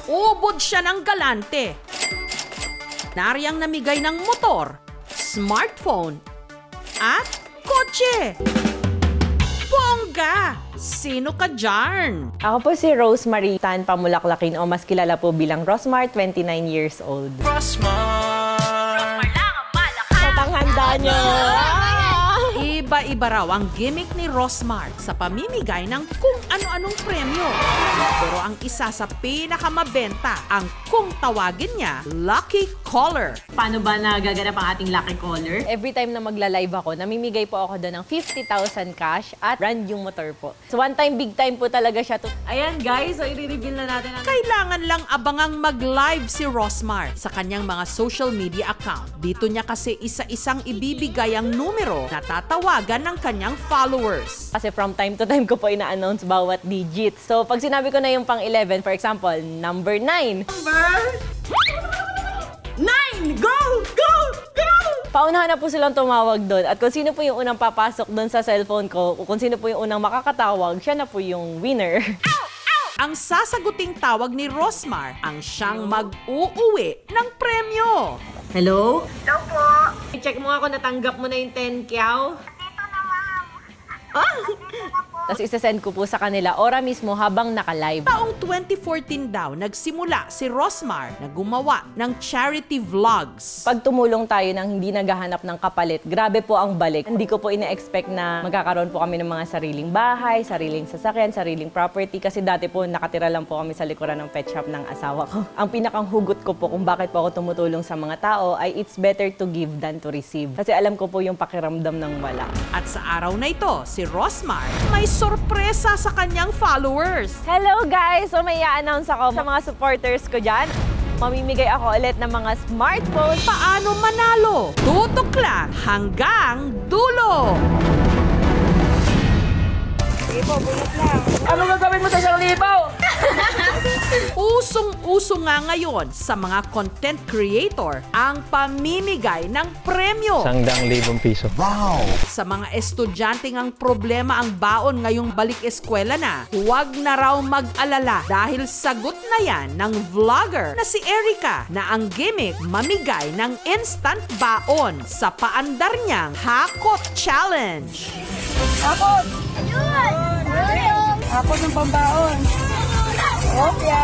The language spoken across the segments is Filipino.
Ubod siya ng galante. Nariyang namigay ng motor, smartphone, at kotse. Bongga! Sino ka dyan? Ako po si Rosemary Tan Pamulaklakin o mas kilala po bilang Rosmar, 29 years old. Rosmar lang ang malakas. Patanghanda nyo! Iba-iba raw ang gimmick ni Rosmar sa pamimigay ng kung ano-anong premyo. Pero ang isa sa pinakamabenta ang kung tawagin niya, Lucky Caller. Paano ba nagaganap ang ating lucky caller? Every time na magla-live ako, namimigay po ako doon ng 50,000 cash at brand yung motor po. So one time, big time po talaga siya. Ayan guys, so i-reveal na natin ang... Kailangan lang abangang mag-live si Rosmar sa kanyang mga social media account. Dito niya kasi isa-isang ibibigay ang numero na tatawagan ng kanyang followers. Kasi from time to time ko po ina-announce bawat digit. So pag sinabi ko na yung pang 11, for example, number 9. Number 9! Go! Go! Go! Paunahan na po silang tumawag doon. At kung sino po yung unang papasok doon sa cellphone ko, kung sino po yung unang makakatawag, siya na po yung winner. Ang sasaguting tawag ni Rosmar ang siyang mag-uuwi ng premyo. Hello? Hello po. Check mo ako, natanggap mo na yung 10 kyaw? Tapos isasend ko po sa kanila ora mismo habang naka-live. Taong 2014 daw, nagsimula si Rosmar na gumawa ng charity vlogs. Pag tumulong tayo ng hindi naghahanap ng kapalit, grabe po ang balik. Hindi ko po ina-expect na magkakaroon po kami ng mga sariling bahay, sariling sasakyan, sariling property. Kasi dati po nakatira lang po kami sa likuran ng pet shop ng asawa ko. Ang pinakang hugot ko po kung bakit po ako tumutulong sa mga tao ay it's better to give than to receive. Kasi alam ko po yung pakiramdam ng wala. At sa araw na ito, si Rosmar may sorpresa sa kanyang followers. Hello guys! So may i-announce ako sa mga supporters ko dyan. Mamimigay ako ulit ng mga smartphone. Paano manalo? Tutok lang hanggang dulo! Ano gagawin mo sa 1,000? Usong-uso nga ngayon sa mga content creator ang pamimigay ng premyo. 100,000 piso. Sa mga estudyante ang problema ang baon ngayong balik eskwela na, huwag na raw mag-alala dahil sagot na yan ng vlogger na si Erica na ang gimmick mamigay ng instant baon sa paandar niyang Hakot Challenge. Ako ng pambaon. Opya!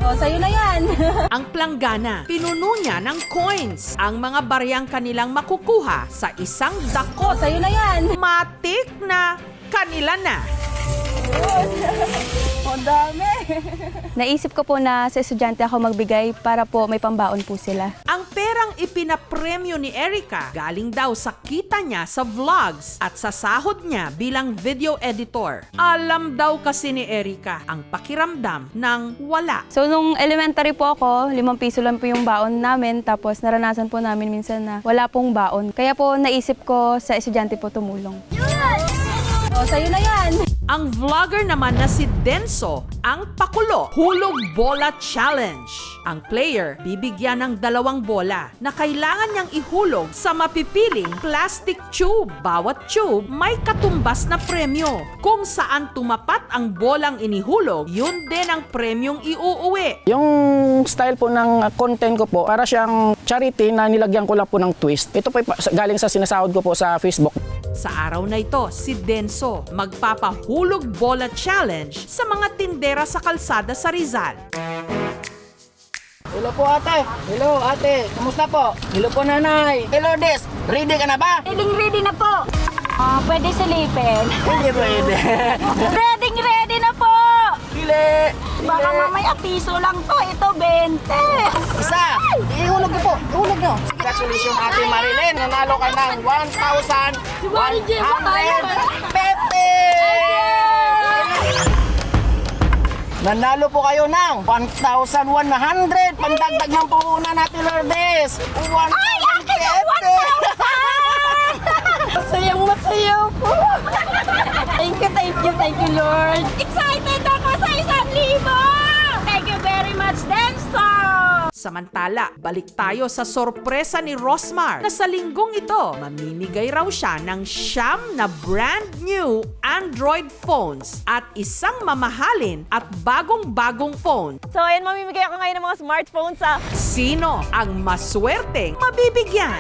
O, sa'yo na yan. Ang planggana, pinuno niya ng coins ang mga baryang kanilang makukuha sa isang dakot. Sa'yo na yan. Matik na kanila na. Ang dami. Naisip ko po na sa estudyante ako magbigay para po may pambaon po sila. Ang perang ipinapremyo ni Erica galing daw sa kita niya sa vlogs at sa sahod niya bilang video editor. Alam daw kasi ni Erica ang pakiramdam ng wala. So nung elementary po ako, 5 piso lang po yung baon namin tapos naranasan po namin minsan na wala pong baon. Kaya po naisip ko sa estudyante po tumulong. O, sa'yo na yan. Ang vlogger naman na si Denso ang pakulo Hulog Bola Challenge. Ang player bibigyan ng 2 bola na kailangan niyang ihulog sa mapipiling plastic tube. Bawat tube may katumbas na premyo. Kung saan tumapat ang bolang inihulog, yun din ang premyong iuuwi. Yung style po ng content ko po, para siyang charity na nilagyan ko lang po ng twist. Ito po galing sa sinasahod ko po sa Facebook. Sa araw na ito, si Denso magpapahulog bola challenge sa mga tindera sa kalsada sa Rizal. Hello po ate. Hello ate. Kamusta po? Hello po nanay. Hello Des. Ready ka na ba? Ready na po. Pwede silipin. Hindi pwede. Ready na po. Pili. Baka mamaya piso lang to. Ito, 20. Isa. Ihulog niyo po. Ihulog niyo. Congratulations ate Marilyn. Nanalo ka ng 1,150. Nanalo po kayo ng 1,100. Pandagdag ng puhunan natin Lourdes. 1,150. Masaya po. Thank you, Lord. Excited ako sa 1,000. Thank you very much, Denso. Samantala, balik tayo sa sorpresa ni Rosmar na sa linggong ito, mamimigay raw siya ng 9 na brand new Android phones at isang mamahalin at bagong-bagong phone. So, ayan, mamimigay ako ngayon ng mga smartphone sa... Sino ang maswerteng mabibigyan?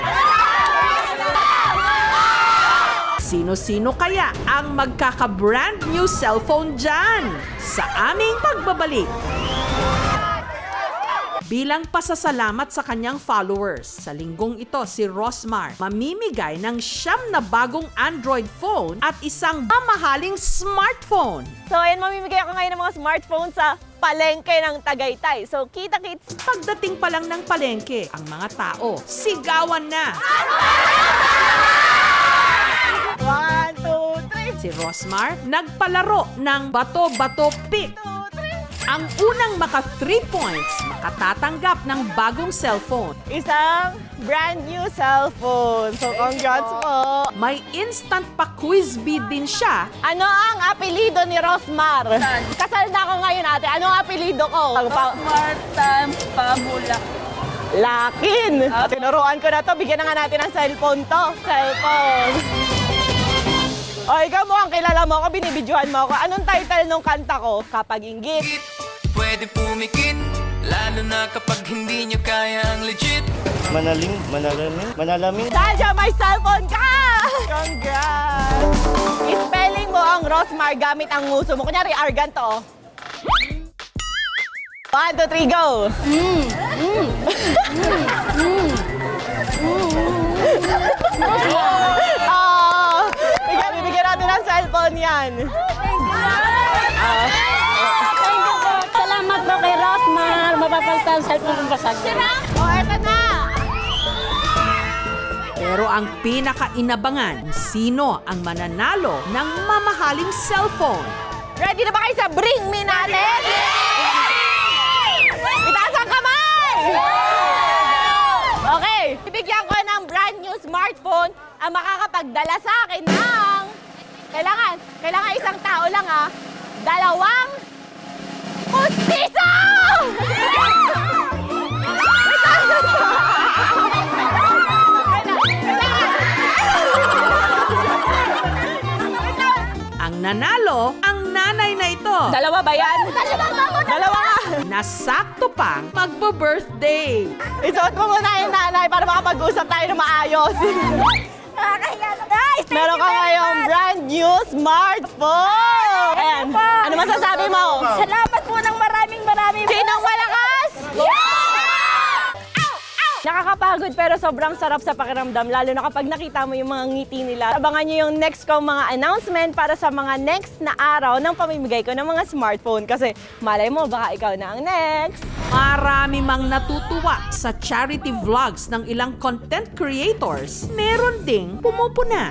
Sino-sino kaya ang magkaka-brand new cellphone dyan? Sa aming pagbabalik. Bilang pasasalamat sa kanyang followers, sa linggong ito si Rosmar mamimigay ng 9 na bagong Android phone at isang mamahaling smartphone. So, ayan, mamimigay ako ngayon ng mga smartphone sa palengke ng Tagaytay. So, kita-kits. Pagdating pa lang ng palengke, ang mga tao sigawan na. 1, 2, 3. Si Rosmar nagpalaro ng bato-bato pick. Ang unang maka 3 points, makatatanggap ng bagong cellphone. Isang brand new cellphone. So, congrats po. May instant pa quiz bee din siya. Ano ang apelido ni Rosmar? Kasal na ako ngayon, ate. Ano ang apelido ko? Martan Pamula. Lakin! Tinuruan ko na to. Bigyan na nga natin ng cellphone to. Cellphone. O, ikaw mo ang kilala mo ako, binibidyohan mo ako. Anong title ng kanta ko? Kapag inggit. Pwede pumikit, lalo na kapag hindi nyo kaya ang legit. Manalamin. Sadya, may cellphone ka! Congrats! I-spelling mo ang Rosmar gamit ang nguso mo. Kunyari, argan to. 1, 2, 3, go! Bibigyan natin ng cellphone yan. Salamat po kay Rosmar. Mapapalitan sa cellphone kong basag. Eto na! Pero ang pinaka-inabangan, sino ang mananalo ng mamahaling cellphone? Ready na ba kayo sa Bring Me natin? Itaas ang kamay! Okay, bibigyan ko ng brand new smartphone ang makakapagdala sa akin ng... Kailangan isang tao lang ha. 2 pustiso! Ang nanalo, ang nanay na ito. Dalawa ba yan? Dalawa nga! Nasakto pang magbo-birthday. Isuot mo muna yung nanay para makapag-usap tayo na maayos. Meron ka ngayong brand new smartphone! Ayan. Ano masasabi mo? Salamat po ng maraming. Sinong malakas? Nakakapagod pero sobrang sarap sa pakiramdam, lalo na kapag nakita mo yung mga ngiti nila. Abangan nyo yung next kong mga announcement para sa mga next na araw ng pamimigay ko ng mga smartphone. Kasi malay mo, baka ikaw na ang next. Marami mang natutuwa sa charity vlogs ng ilang content creators. Meron ding pumupuna.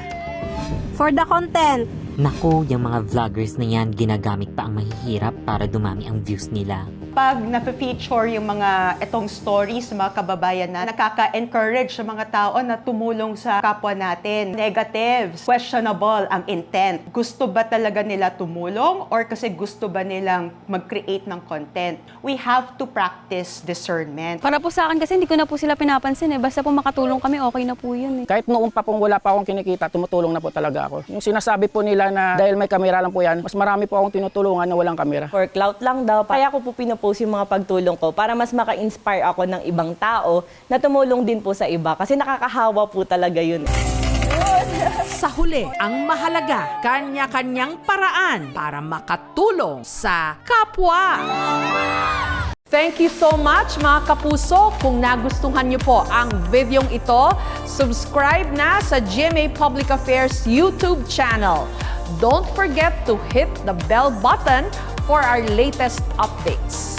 For the content. Naku, yung mga vloggers na yan, ginagamit pa ang mahihirap para dumami ang views nila. Pag na-feature yung mga itong stories ng mga kababayan na nakaka-encourage sa mga tao na tumulong sa kapwa natin. Negatives, questionable ang intent. Gusto ba talaga nila tumulong or kasi gusto ba nilang mag-create ng content? We have to practice discernment. Para po sa akin kasi hindi ko na po sila pinapansin eh. Basta po makatulong kami, okay na po yun eh. Kahit noong pa pong wala pa akong kinikita, tumutulong na po talaga ako. Yung sinasabi po nila na dahil may kamera lang po yan, mas marami po akong tinutulungan na walang kamera. For clout lang daw. Kaya ko po pinupost yung mga pagtulong ko para mas maka-inspire ako ng ibang tao na tumulong din po sa iba. Kasi nakakahawa po talaga yun. Sa huli, ang mahalaga, kanya-kanyang paraan para makatulong sa kapwa. Thank you so much mga kapuso. Kung nagustuhan niyo po ang videong ito, subscribe na sa GMA Public Affairs YouTube channel. Don't forget to hit the bell button for our latest updates.